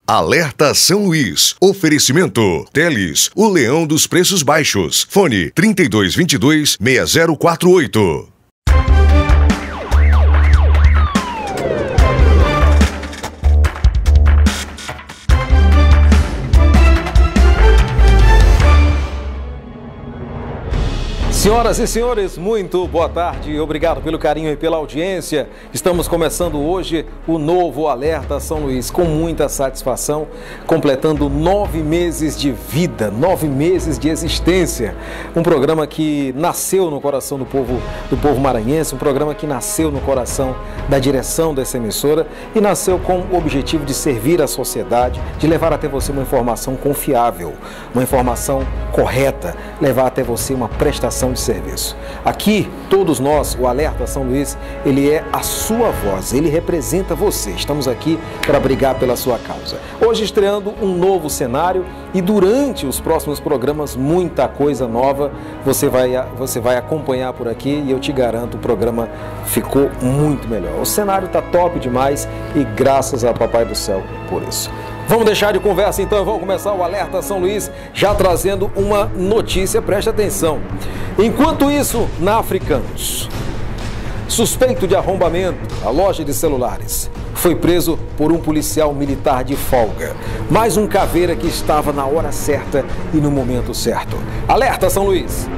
Alerta São Luís. Oferecimento Teles, o leão dos preços baixos. Fone 3222-6048. Senhoras e senhores, muito boa tarde, obrigado pelo carinho e pela audiência. Estamos começando hoje o novo Alerta São Luís, com muita satisfação, completando 9 meses de vida, 9 meses de existência. Um programa que nasceu no coração do povo maranhense, um programa que nasceu no coração da direção dessa emissora e nasceu com o objetivo de servir a sociedade, de levar até você uma informação confiável, uma informação correta, levar até você uma prestação de serviço. Aqui, todos nós, o Alerta São Luís, ele é a sua voz, ele representa você. Estamos aqui para brigar pela sua causa. Hoje estreando um novo cenário e durante os próximos programas, muita coisa nova você vai acompanhar por aqui e eu te garanto, o programa ficou muito melhor. O cenário está top demais e graças a Papai do Céu por isso. Vamos deixar de conversa então e vamos começar o Alerta São Luís já trazendo uma notícia, preste atenção. Enquanto isso, na Africanos, suspeito de arrombamento à loja de celulares, foi preso por um policial militar de folga. Mais um caveira que estava na hora certa e no momento certo. Alerta São Luís.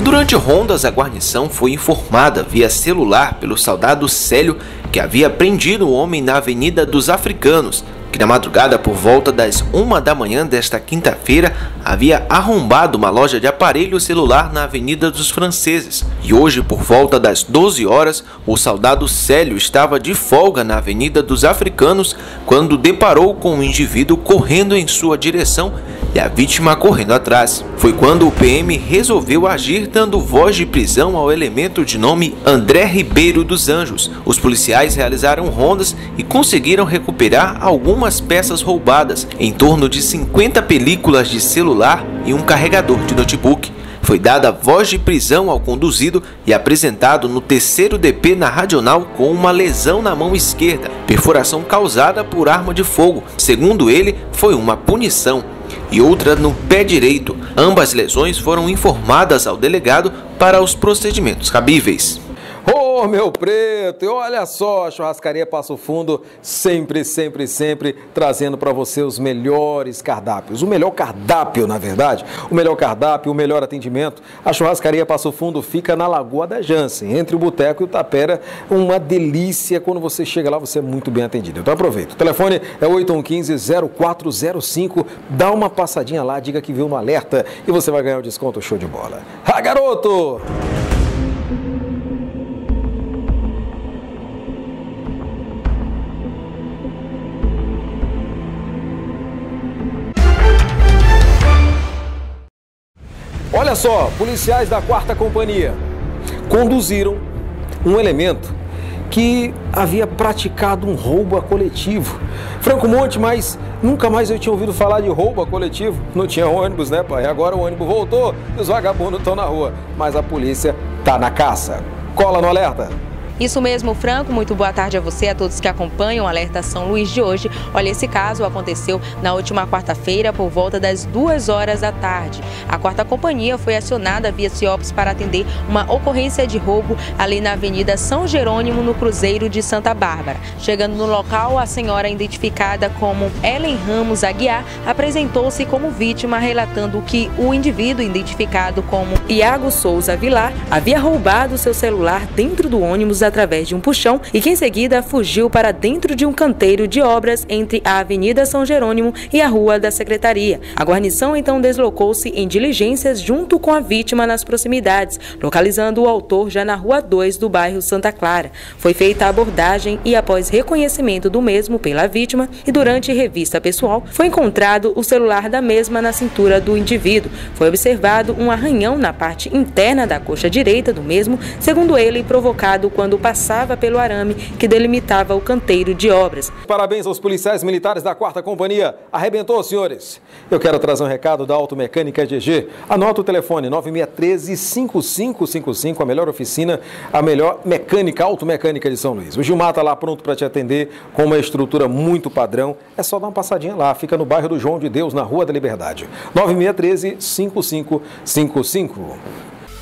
Durante rondas, a guarnição foi informada via celular pelo soldado Célio que havia prendido um homem na Avenida dos Africanos, que na madrugada por volta das 1 da manhã desta quinta-feira havia arrombado uma loja de aparelho celular na Avenida dos Franceses. E hoje, por volta das 12 horas, o soldado Célio estava de folga na Avenida dos Africanos quando deparou com um indivíduo correndo em sua direção e a vítima correndo atrás. Foi quando o PM resolveu agir, dando voz de prisão ao elemento de nome André Ribeiro dos Anjos. Os policiais realizaram rondas e conseguiram recuperar algumas peças roubadas, em torno de 50 películas de celular e um carregador de notebook. Foi dada voz de prisão ao conduzido e apresentado no 3º DP na Radional com uma lesão na mão esquerda, perfuração causada por arma de fogo. Segundo ele, foi uma punição, e outra no pé direito. Ambas lesões foram informadas ao delegado para os procedimentos cabíveis. Ô, meu preto, e olha só, a Churrascaria Passo Fundo sempre trazendo para você os melhores cardápios. O melhor cardápio, na verdade, o melhor cardápio, o melhor atendimento. A Churrascaria Passo Fundo fica na Lagoa da Jansen, entre o Boteco e o Tapera. Uma delícia, quando você chega lá, você é muito bem atendido. Então aproveita. O telefone é 8115-0405. Dá uma passadinha lá, diga que viu no Alerta e você vai ganhar o desconto show de bola. Ah, garoto! Olha só, policiais da 4ª Companhia conduziram um elemento que havia praticado um roubo a coletivo. Franco Monte, mas nunca mais eu tinha ouvido falar de roubo a coletivo. Não tinha ônibus, né, pai? Agora o ônibus voltou e os vagabundos estão na rua. Mas a polícia tá na caça. Cola no Alerta. Isso mesmo, Franco. Muito boa tarde a você, a todos que acompanham o Alerta São Luís de hoje. Olha, esse caso aconteceu na última quarta-feira por volta das 2 horas da tarde. A 4ª Companhia foi acionada via CIOPS para atender uma ocorrência de roubo ali na Avenida São Jerônimo, no Cruzeiro de Santa Bárbara. Chegando no local, a senhora identificada como Ellen Ramos Aguiar apresentou-se como vítima, relatando que o indivíduo identificado como Iago Souza Vilar havia roubado seu celular dentro do ônibus através de um puxão e que em seguida fugiu para dentro de um canteiro de obras entre a Avenida São Jerônimo e a Rua da Secretaria. A guarnição então deslocou-se em diligências junto com a vítima nas proximidades, localizando o autor já na Rua 2 do bairro Santa Clara. Foi feita a abordagem e após reconhecimento do mesmo pela vítima e durante revista pessoal, foi encontrado o celular da mesma na cintura do indivíduo. Foi observado um arranhão na parte interna da coxa direita do mesmo, segundo ele, provocado quando passava pelo arame que delimitava o canteiro de obras. Parabéns aos policiais militares da 4ª Companhia. Arrebentou, senhores. Eu quero trazer um recado da Automecânica GG. Anota o telefone 9613-5555, a melhor oficina, a melhor mecânica, automecânica de São Luís. O Gilmar está lá pronto para te atender com uma estrutura muito padrão. É só dar uma passadinha lá, fica no bairro do João de Deus, na Rua da Liberdade. 9613-5555.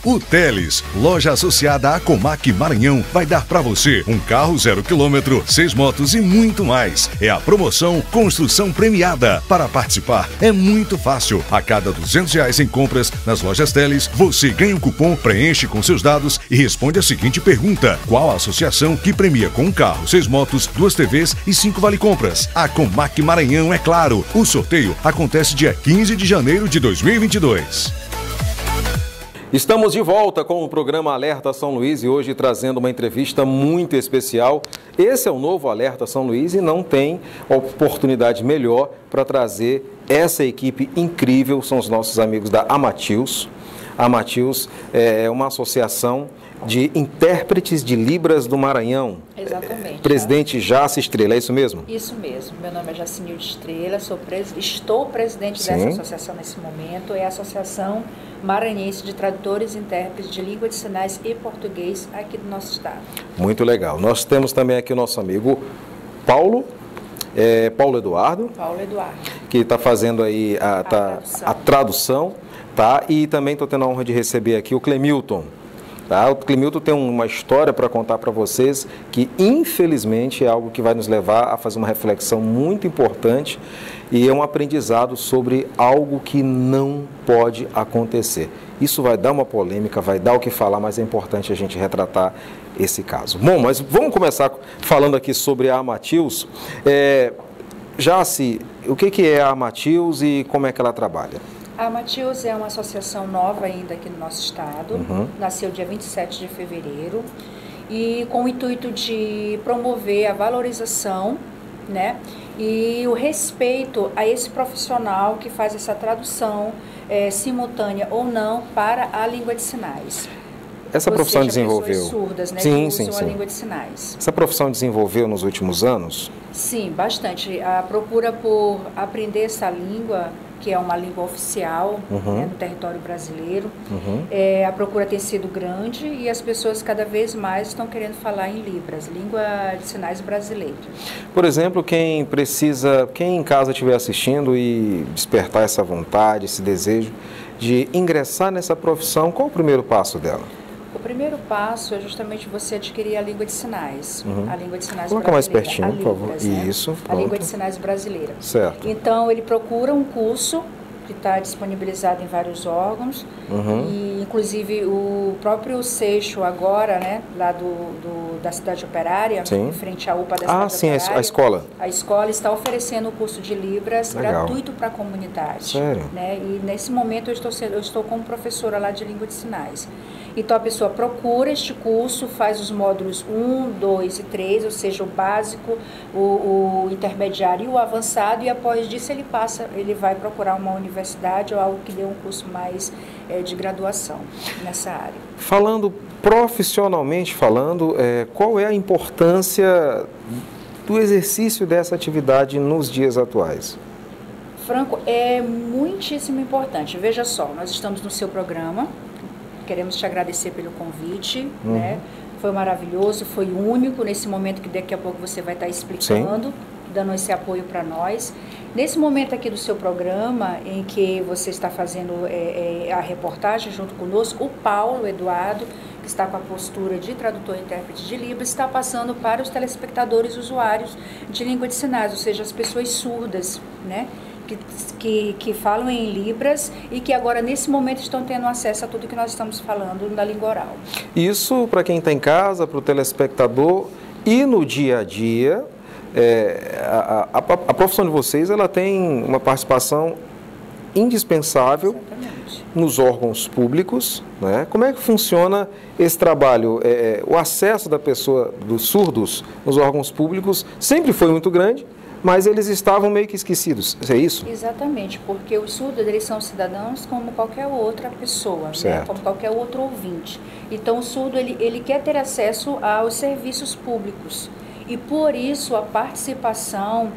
O Teles, loja associada à Comac Maranhão, vai dar para você um carro 0 km, 6 motos e muito mais. É a promoção Construção Premiada. Para participar é muito fácil. A cada R$200 em compras nas lojas Teles, você ganha um cupom, preenche com seus dados e responde a seguinte pergunta: qual a associação que premia com um carro, 6 motos, 2 TVs e 5 vale-compras? A Comac Maranhão, é claro. O sorteio acontece dia 15 de janeiro de 2022. Estamos de volta com o programa Alerta São Luís e hoje trazendo uma entrevista muito especial. Esse é o novo Alerta São Luís e não tem oportunidade melhor para trazer essa equipe incrível. São os nossos amigos da Amatius. A Amatius é uma associação de intérpretes de Libras do Maranhão. Exatamente. Presidente Jaci Estrela, é isso mesmo? Isso mesmo. Meu nome é Jacinilde Estrela, estou presidente dessa associação nesse momento. É a Associação Maranhense de Tradutores e Intérpretes de Língua de Sinais e Português aqui do nosso estado. Muito legal. Nós temos também aqui o nosso amigo Paulo Eduardo. Paulo Eduardo. Que está fazendo aí a tradução, tá? E também estou tendo a honra de receber aqui o Clemilton. Tá? O Clemilton tem uma história para contar para vocês que, infelizmente, é algo que vai nos levar a fazer uma reflexão muito importante e é um aprendizado sobre algo que não pode acontecer. Isso vai dar uma polêmica, vai dar o que falar, mas é importante a gente retratar esse caso. Bom, mas vamos começar falando aqui sobre a Amatius. Jaci, o que é a Amatius e como é que ela trabalha? A Amatius é uma associação nova ainda aqui no nosso estado, nasceu dia 27 de fevereiro e com o intuito de promover a valorização, né, e o respeito a esse profissional que faz essa tradução simultânea ou não para a língua de sinais. Essa profissão desenvolveu? Pessoas surdas, né, sim, que usam sim. a língua de sinais. Essa profissão desenvolveu nos últimos anos? Sim, bastante. A procura por aprender essa língua, que é uma língua oficial né, no território brasileiro, a procura tem sido grande e as pessoas cada vez mais estão querendo falar em Libras, língua de sinais brasileira. Por exemplo, quem em casa estiver assistindo e despertar essa vontade, esse desejo de ingressar nessa profissão, qual o primeiro passo dela? O primeiro passo é justamente você adquirir a língua de sinais, a língua de sinais Coloca brasileira. mais pertinho, por favor. Né? Isso, a pronto. língua de sinais brasileira. Certo. Então, ele procura um curso que está disponibilizado em vários órgãos, e inclusive o próprio Seixo agora, né, lá da cidade operária, em frente à UPA da cidade operária. A escola. A escola está oferecendo o curso de Libras gratuito para a comunidade. Sério? Né? E nesse momento eu estou como professora lá de língua de sinais. Então a pessoa procura este curso, faz os módulos 1, 2 e 3, ou seja, o básico, o intermediário e o avançado, e após disso ele vai procurar uma universidade ou algo que dê um curso mais de graduação nessa área. Falando profissionalmente qual é a importância do exercício dessa atividade nos dias atuais? Franco, é muitíssimo importante. Veja só, nós estamos no seu programa. Queremos te agradecer pelo convite, né? Foi maravilhoso, foi único nesse momento que daqui a pouco você vai estar explicando, dando esse apoio para nós. Nesse momento aqui do seu programa, em que você está fazendo a reportagem junto conosco, o Paulo Eduardo, que está com a postura de tradutor e intérprete de Libras, está passando para os telespectadores usuários de língua de sinais, ou seja, as pessoas surdas, né? Que falam em Libras e que agora, nesse momento, estão tendo acesso a tudo que nós estamos falando na língua oral. Isso para quem está em casa, para o telespectador e no dia a dia, a profissão de vocês ela tem uma participação indispensável nos órgãos públicos, né? Como é que funciona esse trabalho? O acesso da pessoa, dos surdos, nos órgãos públicos sempre foi muito grande, mas eles estavam meio que esquecidos, é isso? Exatamente, porque os surdos, eles são cidadãos como qualquer outra pessoa, né? Como qualquer outro ouvinte. Então, o surdo, ele quer ter acesso aos serviços públicos. E por isso a participação,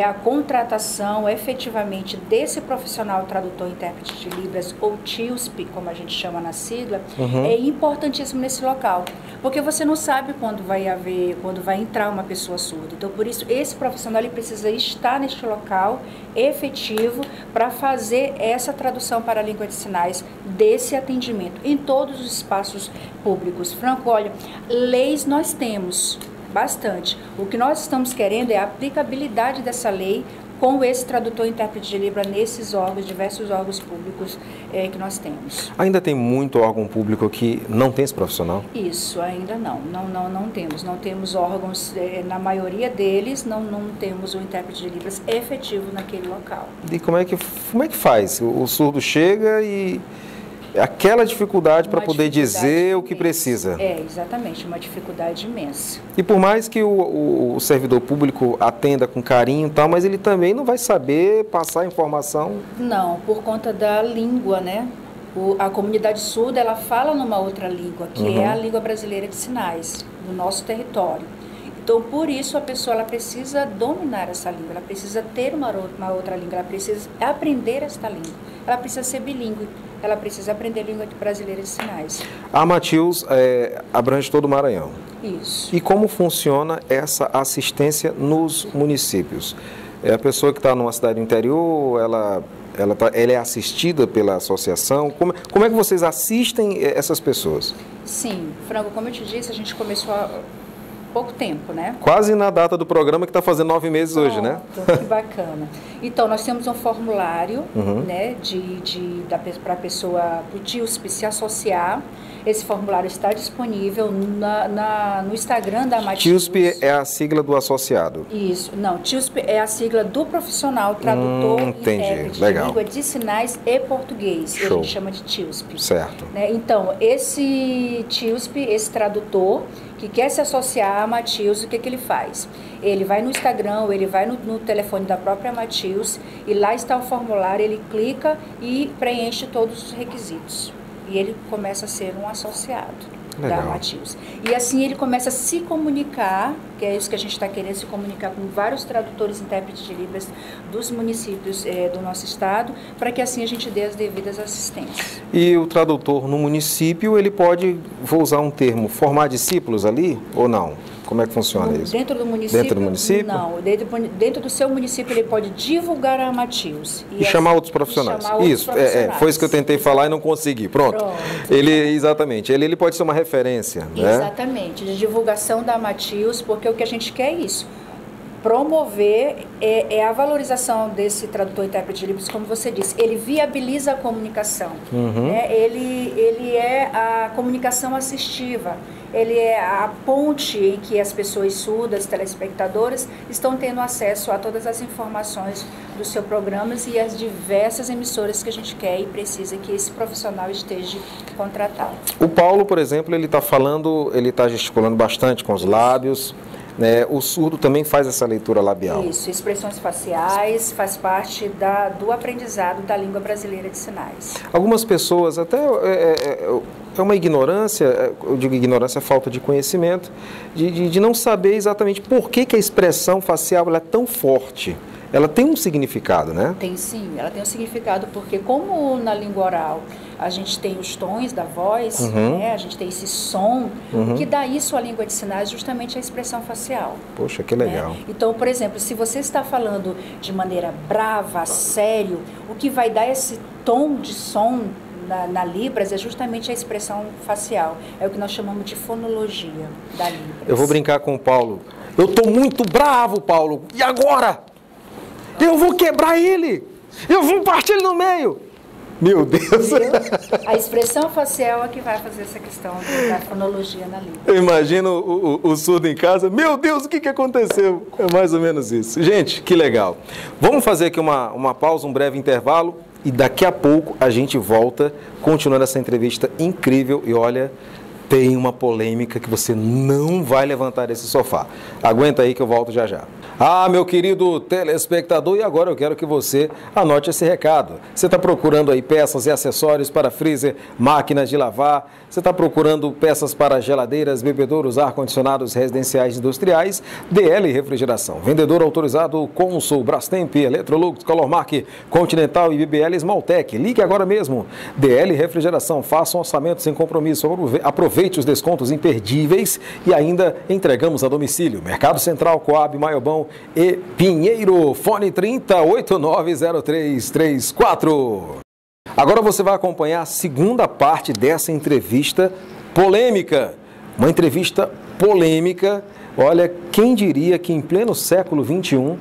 a contratação efetivamente desse profissional tradutor intérprete de Libras, ou TILSP, como a gente chama na sigla, é importantíssimo nesse local. Porque você não sabe quando vai entrar uma pessoa surda. Então, por isso, esse profissional ele precisa estar neste local efetivo para fazer essa tradução para a língua de sinais desse atendimento em todos os espaços públicos. Franco, olha, leis nós temos bastante. O que nós estamos querendo é a aplicabilidade dessa lei com esse tradutor e intérprete de Libra nesses órgãos, diversos órgãos públicos que nós temos. Ainda tem muito órgão público que não tem esse profissional? Isso, ainda não. Não temos. Não temos órgãos, na maioria deles, não temos o intérprete de Libras efetivo naquele local. E como é que faz? O surdo chega e aquela dificuldade para poder dizer imensa. O que precisa. Exatamente, uma dificuldade imensa. E por mais que o servidor público atenda com carinho e tal, mas ele também não vai saber passar a informação? Não, por conta da língua, né? A comunidade surda, ela fala numa outra língua, que é a língua brasileira de sinais, no nosso território. Então, por isso, a pessoa ela precisa dominar essa língua, ela precisa ter uma outra língua, ela precisa aprender esta língua, ela precisa ser bilíngue. Ela precisa aprender língua brasileira de sinais. A Matheus abrange todo o Maranhão. Isso. E como funciona essa assistência nos municípios? A pessoa que está numa cidade interior, ela é assistida pela associação? Como é que vocês assistem essas pessoas? Sim, Franco, como eu te disse, a gente começou há pouco tempo, né? Quase na data do programa que está fazendo 9 meses hoje, né? Que bacana. Então, nós temos um formulário, né, para a pessoa, para o TILSP se associar. Esse formulário está disponível no Instagram da Matheus. TILSP é a sigla do associado? Isso. Não, TILSP é a sigla do profissional tradutor e intérprete de língua de sinais e português. Show. A gente chama de TILSP. Certo. Né? Então, esse TILSP, esse tradutor que quer se associar a Matheus, o que ele faz? Ele vai no Instagram, ou ele vai no telefone da própria Matheus, e lá está o formulário, ele clica e preenche todos os requisitos. E ele começa a ser um associado da Matheus. E assim ele começa a se comunicar, que é isso que a gente está querendo, se comunicar com vários tradutores e intérpretes de Libras dos municípios do nosso estado, para que assim a gente dê as devidas assistências. E o tradutor no município, ele pode, vou usar um termo, formar discípulos ali ou não? Como é que funciona isso? Dentro do município? Dentro do município? Não. Dentro do seu município, ele pode divulgar a Matheus. E chamar outros profissionais. Isso, foi isso que eu tentei falar e não consegui. Pronto. Exatamente. Ele pode ser uma referência, né? Exatamente. De divulgação da Matheus, porque o que a gente quer é isso. Promover a valorização desse tradutor e intérprete de Libras, como você disse. Ele viabiliza a comunicação. Ele é a comunicação assistiva. Ele é a ponte em que as pessoas surdas, telespectadoras, estão tendo acesso a todas as informações do seu programa e as diversas emissoras que a gente quer e precisa que esse profissional esteja contratado. O Paulo, por exemplo, ele está gesticulando bastante com os lábios. Né? O surdo também faz essa leitura labial. Isso, expressões faciais, faz parte do aprendizado da língua brasileira de sinais. Algumas pessoas, até é uma ignorância, eu digo ignorância, falta de conhecimento, de não saber exatamente por que a expressão facial ela é tão forte. Ela tem um significado, né? Tem sim, ela tem um significado, porque como na língua oral a gente tem os tons da voz, né? A gente tem esse som, o que dá isso à língua de sinais justamente a expressão facial. Poxa, que legal. Né? Então, por exemplo, se você está falando de maneira brava, sério, o que vai dar esse tom de som na Libras é justamente a expressão facial. É o que nós chamamos de fonologia da Libras. Eu vou brincar com o Paulo. Eu estou muito bravo, Paulo. E agora? Eu vou quebrar ele! Eu vou partir ele no meio! Meu Deus! A expressão facial é que vai fazer essa questão da fonologia na língua. Eu imagino o surdo em casa. Meu Deus, o que aconteceu? É mais ou menos isso. Gente, que legal. Vamos fazer aqui uma pausa, um breve intervalo. E daqui a pouco a gente volta, continuando essa entrevista incrível. E olha, tem uma polêmica que você não vai levantar desse sofá. Aguenta aí que eu volto já já. Ah, meu querido telespectador, e agora eu quero que você anote esse recado. Você está procurando aí peças e acessórios para freezer, máquinas de lavar, você está procurando peças para geladeiras, bebedouros, ar-condicionados residenciais e industriais, DL Refrigeração. Vendedor autorizado Consul, Brastemp, Electrolux, Colormark, Continental e BBL Smaltec. Ligue agora mesmo. DL Refrigeração, faça um orçamento sem compromisso, aproveite os descontos imperdíveis e ainda entregamos a domicílio. Mercado Central, Coab, Maiobão e Pinheiro. Fone 30890334. Agora você vai acompanhar a segunda parte dessa entrevista polêmica. Uma entrevista polêmica. Olha, quem diria que em pleno século XXI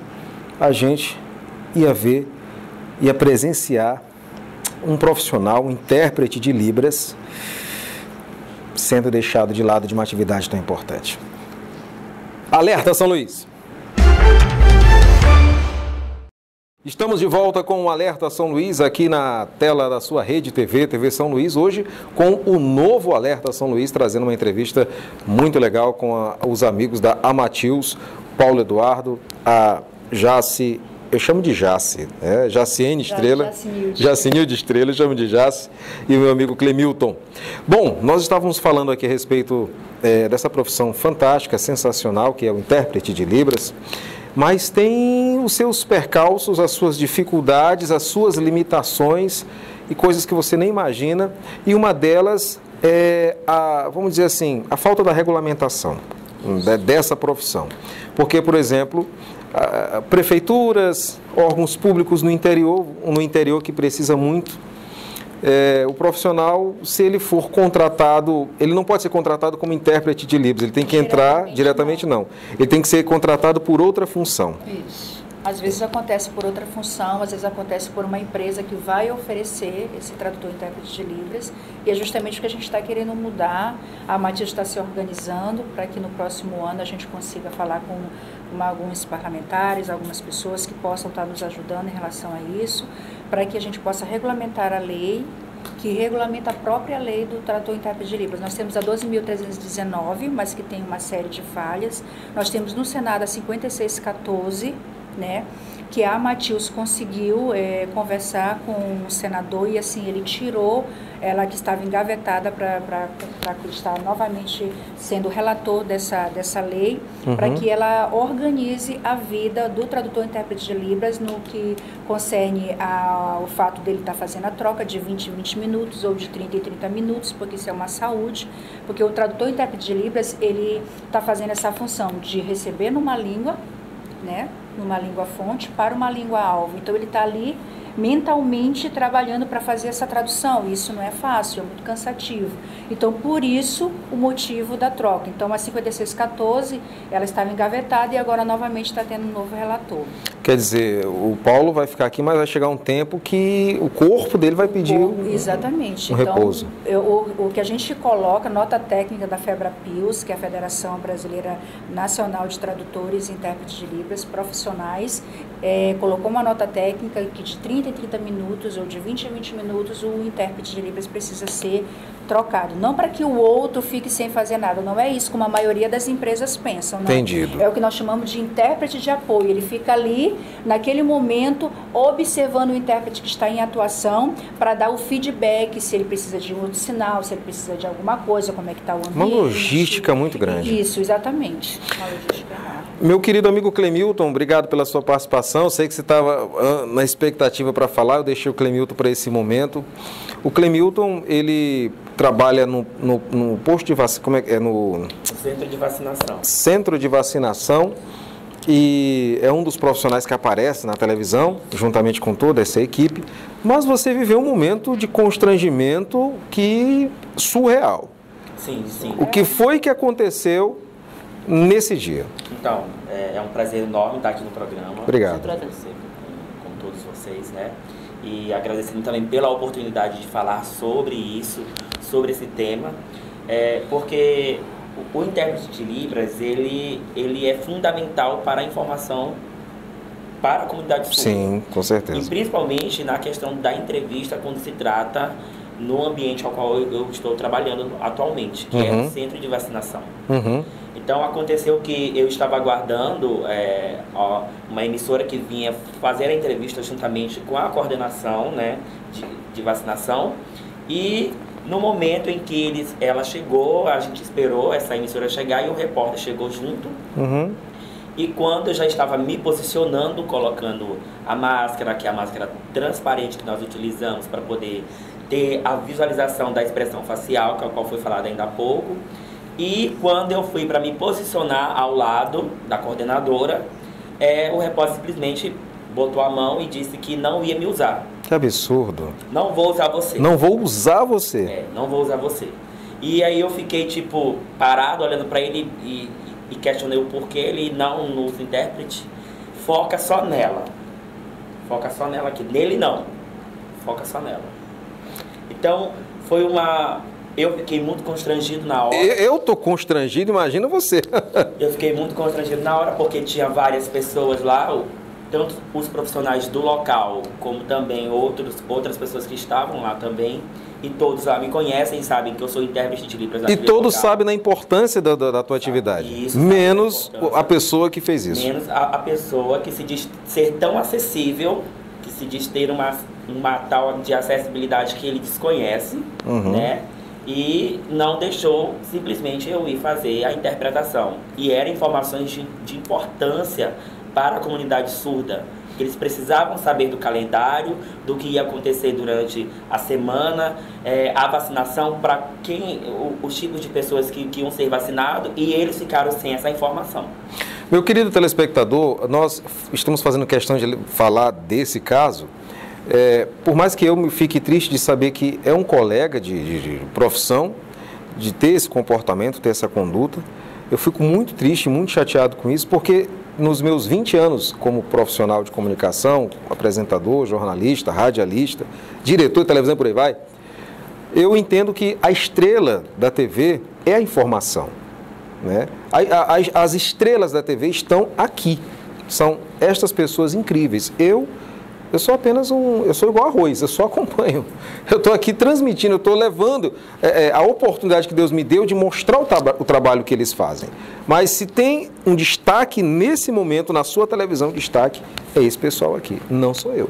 a gente ia presenciar um profissional, um intérprete de Libras, sendo deixado de lado de uma atividade tão importante. Alerta São Luís! Estamos de volta com o Alerta São Luís aqui na tela da sua rede TV São Luís, hoje com o novo Alerta São Luís, trazendo uma entrevista muito legal com os amigos da Amatilz, Paulo Eduardo, a Jace, eu chamo de Jace, Jaciene Estrela, Jacinilde Estrela, eu chamo de Jace, e o meu amigo Clemilton. Bom, nós estávamos falando aqui a respeito dessa profissão fantástica, sensacional, que é o intérprete de Libras, mas tem os seus percalços, as suas dificuldades, as suas limitações e coisas que você nem imagina. E uma delas é, vamos dizer assim, a falta da regulamentação dessa profissão. Porque, por exemplo, prefeituras, órgãos públicos no interior que precisa muito, o profissional, se ele for contratado, ele não pode ser contratado como intérprete de Libras, ele tem que entrar diretamente não. Ele tem que ser contratado por outra função. Isso. Às vezes acontece por outra função, às vezes acontece por uma empresa que vai oferecer esse tradutor intérprete de Libras, e é justamente o que a gente está querendo mudar. A Amatilz está se organizando para que no próximo ano a gente consiga falar com alguns parlamentares, algumas pessoas que possam estar nos ajudando em relação a isso, para que a gente possa regulamentar a lei, que regulamenta a própria lei do tradutor intérprete de Libras. Nós temos a 12.319, mas que tem uma série de falhas. Nós temos no Senado a 5614, que a Amatilz conseguiu conversar com o senador e assim ele tirou ela que estava engavetada para estar novamente sendo relator dessa lei, para que ela organize a vida do tradutor intérprete de Libras no que concerne o fato dele estar fazendo a troca de 20 em 20 minutos ou de 30 em 30 minutos, porque isso é uma saúde, porque o tradutor intérprete de Libras, ele está fazendo essa função de receber numa língua, numa língua fonte para uma língua alvo. Então ele está ali mentalmente trabalhando para fazer essa tradução. Isso não é fácil, é muito cansativo. Então, por isso, o motivo da troca. Então, a 5614, ela estava engavetada e agora novamente está tendo um novo relator. Quer dizer, o Paulo vai ficar aqui, mas vai chegar um tempo que o corpo dele vai pedir exatamente. Um repouso. O que a gente coloca, nota técnica da FEBRAPILS, que é a Federação Brasileira Nacional de Tradutores e Intérpretes de Libras Profissionais, colocou uma nota técnica que de 30 em 30 minutos ou de 20 em 20 minutos o intérprete de Libras precisa ser trocado. Não para que o outro fique sem fazer nada, não é isso como a maioria das empresas pensam. Não? Entendido. É o que nós chamamos de intérprete de apoio. Ele fica ali, naquele momento, observando o intérprete que está em atuação para dar o feedback, se ele precisa de um outro sinal, se ele precisa de alguma coisa, como é que está o ambiente. Uma logística muito grande. Isso, exatamente. Uma logística enorme. Meu querido amigo Clemilton, obrigado pela sua participação. Sei que você estava na expectativa para falar, eu deixei o Clemilton para esse momento. O Clemilton, ele trabalha no posto de vacinação, no Centro de Vacinação. Centro de Vacinação, e é um dos profissionais que aparece na televisão, juntamente com toda essa equipe, mas você viveu um momento de constrangimento surreal. Sim, sim. O que foi que aconteceu nesse dia? Então, é um prazer enorme estar aqui no programa. Obrigado. Sempre agradecer com todos vocês, E agradecendo também pela oportunidade de falar sobre isso, sobre esse tema, porque o intérprete de Libras, ele é fundamental para a informação para a comunidade surda. Sim, com certeza. E principalmente na questão da entrevista, quando se trata no ambiente ao qual eu estou trabalhando atualmente, que é o Centro de Vacinação. Então aconteceu que eu estava aguardando uma emissora que vinha fazer a entrevista juntamente com a coordenação, né, de vacinação, e no momento em que ela chegou, a gente esperou essa emissora chegar e o repórter chegou junto. Uhum. E quando eu já estava me posicionando, colocando a máscara, que é a máscara transparente que nós utilizamos para poder ter a visualização da expressão facial, que é a qual foi falada ainda há pouco. E quando eu fui para me posicionar ao lado da coordenadora, o repórter simplesmente botou a mão e disse que não ia me usar. Que absurdo. Não vou usar você. Não vou usar você. Não vou usar você. E aí eu fiquei, tipo, parado, olhando para ele e questionei o porquê ele não usa intérprete. Foca só nela. Foca só nela aqui. Nele não. Foca só nela. Então, foi uma... Eu fiquei muito constrangido na hora. Eu tô constrangido, imagina você. Eu fiquei muito constrangido na hora porque tinha várias pessoas lá, tanto os profissionais do local, como também outras pessoas que estavam lá também. E todos lá me conhecem, sabem que eu sou intérprete de Libras. E todos sabem da importância da tua atividade. Isso, menos a pessoa que fez isso. Menos a pessoa que se diz ser tão acessível, que se diz ter uma tal de acessibilidade que ele desconhece, né? E não deixou simplesmente eu ir fazer a interpretação. E eram informações de importância para a comunidade surda. Eles precisavam saber do calendário, do que ia acontecer durante a semana, a vacinação, para os tipos de pessoas que iam ser vacinados, e eles ficaram sem essa informação. Meu querido telespectador, nós estamos fazendo questão de falar desse caso, por mais que eu me fique triste de saber que é um colega de profissão, de ter esse comportamento, ter essa conduta, eu fico muito triste, muito chateado com isso, porque nos meus 20 anos como profissional de comunicação, apresentador, jornalista, radialista, diretor de televisão, por aí vai, eu entendo que a estrela da TV é a informação, né? As estrelas da TV estão aqui, são estas pessoas incríveis. Eu sou apenas eu sou igual arroz, eu só acompanho. Eu estou aqui transmitindo, eu estou levando a oportunidade que Deus me deu de mostrar o trabalho que eles fazem. Mas se tem um destaque nesse momento, na sua televisão, destaque é esse pessoal aqui, não sou eu.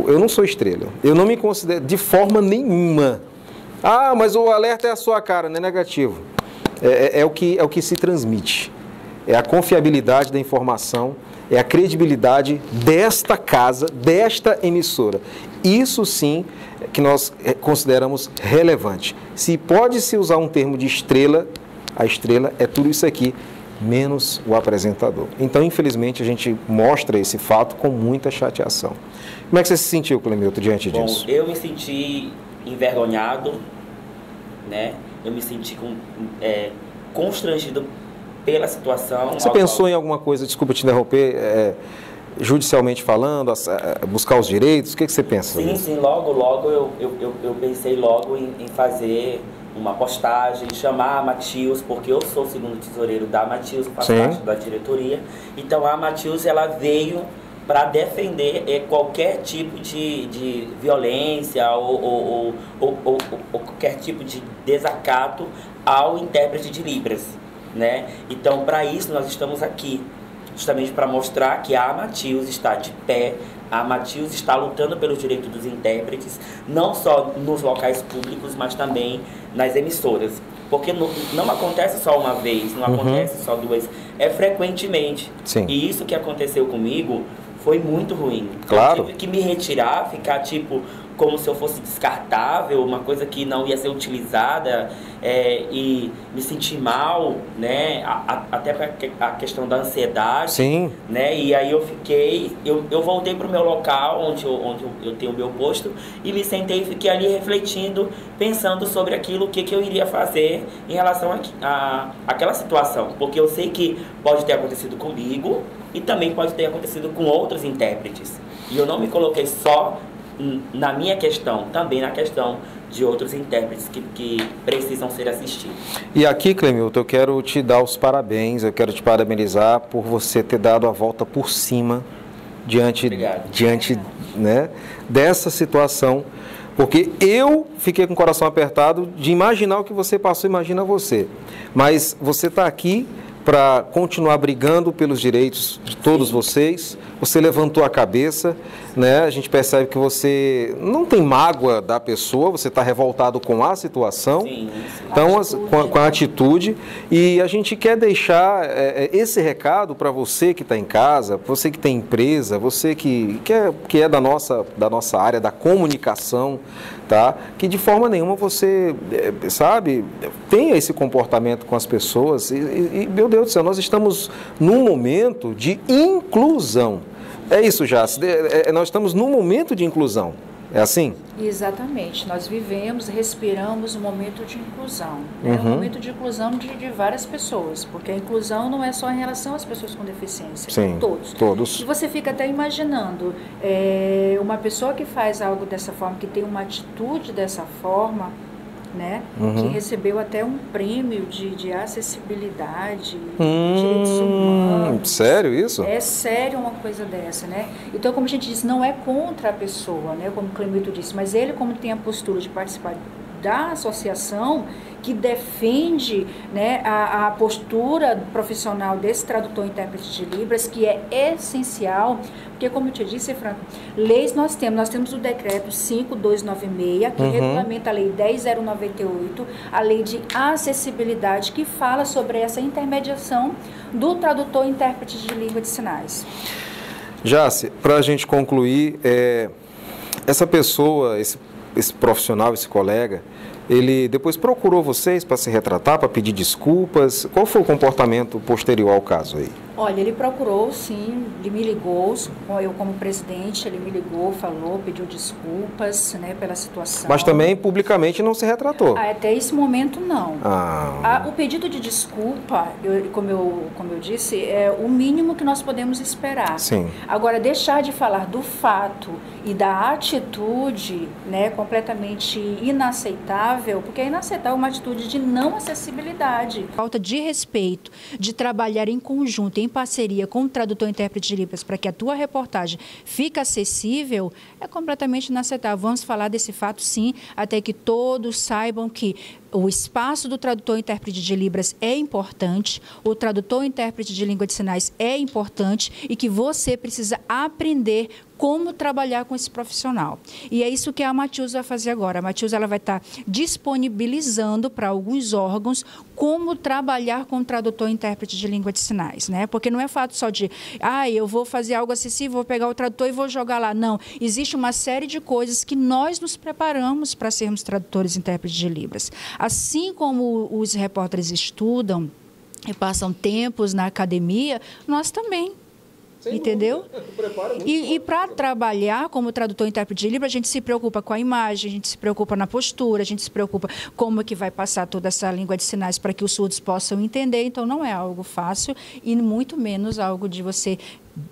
Eu não sou estrela, eu não me considero de forma nenhuma. Ah, mas o alerta é a sua cara, não é negativo. É o que se transmite, é a confiabilidade da informação, é a credibilidade desta casa, desta emissora. Isso sim que nós consideramos relevante. Se pode-se usar um termo de estrela, a estrela é tudo isso aqui, menos o apresentador. Então, infelizmente, a gente mostra esse fato com muita chateação. Como é que você se sentiu, Clemilton, diante disso? Bom, eu me senti envergonhado, né? Eu me senti constrangido pela situação. Você pensou em alguma coisa, desculpa te interromper, judicialmente falando, buscar os direitos? O que você pensa? Sim, logo eu pensei logo em fazer uma postagem, chamar a Matius, porque eu sou o segundo tesoureiro da Matius, faço parte da diretoria. Então a Matius, ela veio para defender qualquer tipo de violência ou qualquer tipo de desacato ao intérprete de Libras, né? Então, para isso, nós estamos aqui, justamente para mostrar que a Matius está de pé, a Matius está lutando pelos direitos dos intérpretes, não só nos locais públicos, mas também nas emissoras. Porque não acontece só uma vez, não acontece só duas, é frequentemente. Sim. E isso que aconteceu comigo foi muito ruim. Claro. Eu tive que me retirar, ficar tipo como se eu fosse descartável, uma coisa que não ia ser utilizada, e me sentir mal, né? Até a questão da ansiedade. Sim. Né? E aí eu voltei para o meu local, onde eu tenho o meu posto, e me sentei e fiquei ali refletindo, pensando sobre aquilo, o que eu iria fazer em relação àquela situação. Porque eu sei que pode ter acontecido comigo e também pode ter acontecido com outros intérpretes. E eu não me coloquei só na minha questão, também na questão de outros intérpretes que precisam ser assistidos. E aqui, Clemilton, eu quero te dar os parabéns, eu quero te parabenizar por você ter dado a volta por cima diante, né, dessa situação, Porque eu fiquei com o coração apertado de imaginar o que você passou, imagina você. Mas você está aqui para continuar brigando pelos direitos de todos vocês. Você levantou a cabeça, né? A gente percebe que você não tem mágoa da pessoa, você está revoltado com a situação, sim, então, com a atitude. E a gente quer deixar esse recado para você que está em casa, você que tem empresa, você que é da nossa área da comunicação, tá? Que de forma nenhuma você, sabe, tenha esse comportamento com as pessoas. E meu Deus do céu, nós estamos num momento de inclusão. É isso, Jace. Nós estamos num momento de inclusão. É assim? Exatamente. Nós vivemos, respiramos um momento de inclusão. Né? Um momento de inclusão de várias pessoas. Porque a inclusão não é só em relação às pessoas com deficiência. Sim, todos. E você fica até imaginando uma pessoa que faz algo dessa forma, que tem uma atitude dessa forma, né? Que recebeu até um prêmio de acessibilidade, direitos humanos. Sério isso? É sério uma coisa dessa, né? Então, como a gente disse, não é contra a pessoa, né? Como o Clemilton disse, mas ele, como tem a postura de participar da associação que defende, né, a postura profissional desse tradutor e intérprete de Libras, que é essencial, porque, como eu te disse, Franco, leis nós temos o decreto 5296, que regulamenta a lei 10098, a lei de acessibilidade, que fala sobre essa intermediação do tradutor e intérprete de língua de sinais. Jace, para a gente concluir, essa pessoa, esse profissional, esse colega, ele depois procurou vocês para se retratar, para pedir desculpas? Qual foi o comportamento posterior ao caso aí? Olha, ele procurou, sim, ele me ligou, eu como presidente, ele me ligou, falou, pediu desculpas, né, pela situação. Mas também publicamente não se retratou? Até esse momento, não. O pedido de desculpa, como eu disse, é o mínimo que nós podemos esperar. Sim. Agora, deixar de falar do fato e da atitude, né, completamente inaceitável, porque é inaceitável uma atitude de não acessibilidade. Falta de respeito, de trabalhar em conjunto, em parceria com o tradutor e intérprete de Libras, para que a tua reportagem fique acessível, é completamente inaceitável. Vamos falar desse fato, sim, até que todos saibam que o espaço do tradutor e intérprete de Libras é importante, o tradutor e intérprete de língua de sinais é importante e que você precisa aprender como trabalhar com esse profissional. E é isso que a Matius vai fazer agora. A Matius, ela vai estar disponibilizando para alguns órgãos como trabalhar com o tradutor e intérprete de língua de sinais, né? Porque não é fato só de, eu vou fazer algo acessível, vou pegar o tradutor e vou jogar lá. Não, existe uma série de coisas que nós nos preparamos para sermos tradutores e intérpretes de Libras. Assim como os repórteres estudam e passam tempos na academia, nós também. Entendeu? E para trabalhar como tradutor e intérprete de Libras, a gente se preocupa com a imagem, a gente se preocupa na postura, a gente se preocupa como é que vai passar toda essa língua de sinais para que os surdos possam entender. Então, não é algo fácil e muito menos algo de você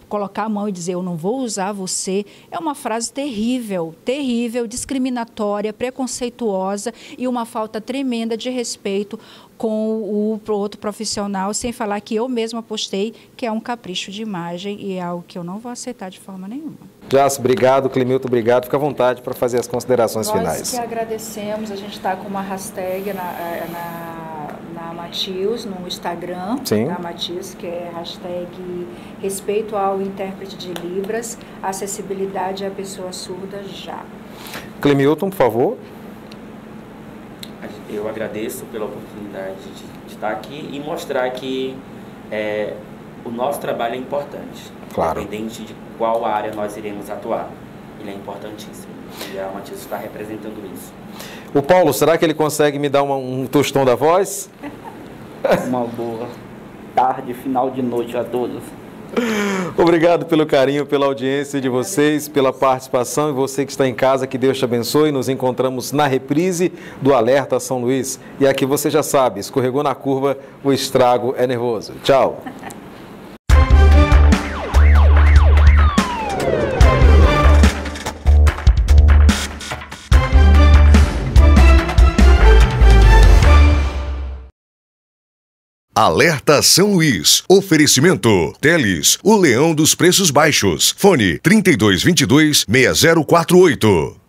colocar a mão e dizer, eu não vou usar você. É uma frase terrível, terrível, discriminatória, preconceituosa e uma falta tremenda de respeito com o outro profissional, sem falar que eu mesma postei que é um capricho de imagem e é algo que eu não vou aceitar de forma nenhuma. Jace, obrigado. Clemilton, obrigado. Fica à vontade para fazer as considerações finais. Nós que agradecemos. A gente está com uma hashtag na Matius, no Instagram da Matius, que é hashtag respeito ao intérprete de Libras, acessibilidade à pessoa surda já. Clemilton, por favor. Eu agradeço pela oportunidade de estar aqui e mostrar que o nosso trabalho é importante. Claro. Independente de qual área nós iremos atuar. Ele é importantíssimo. E a Matius está representando isso. O Paulo, será que ele consegue me dar um tostão da voz? Uma boa tarde, final de noite a todos. Obrigado pelo carinho, pela audiência de vocês, pela participação. E você que está em casa, que Deus te abençoe. Nos encontramos na reprise do Alerta São Luís. E aqui você já sabe, escorregou na curva, o estrago é nervoso. Tchau. Alerta São Luís. Oferecimento. Teles, o leão dos preços baixos. Fone 3222-6048.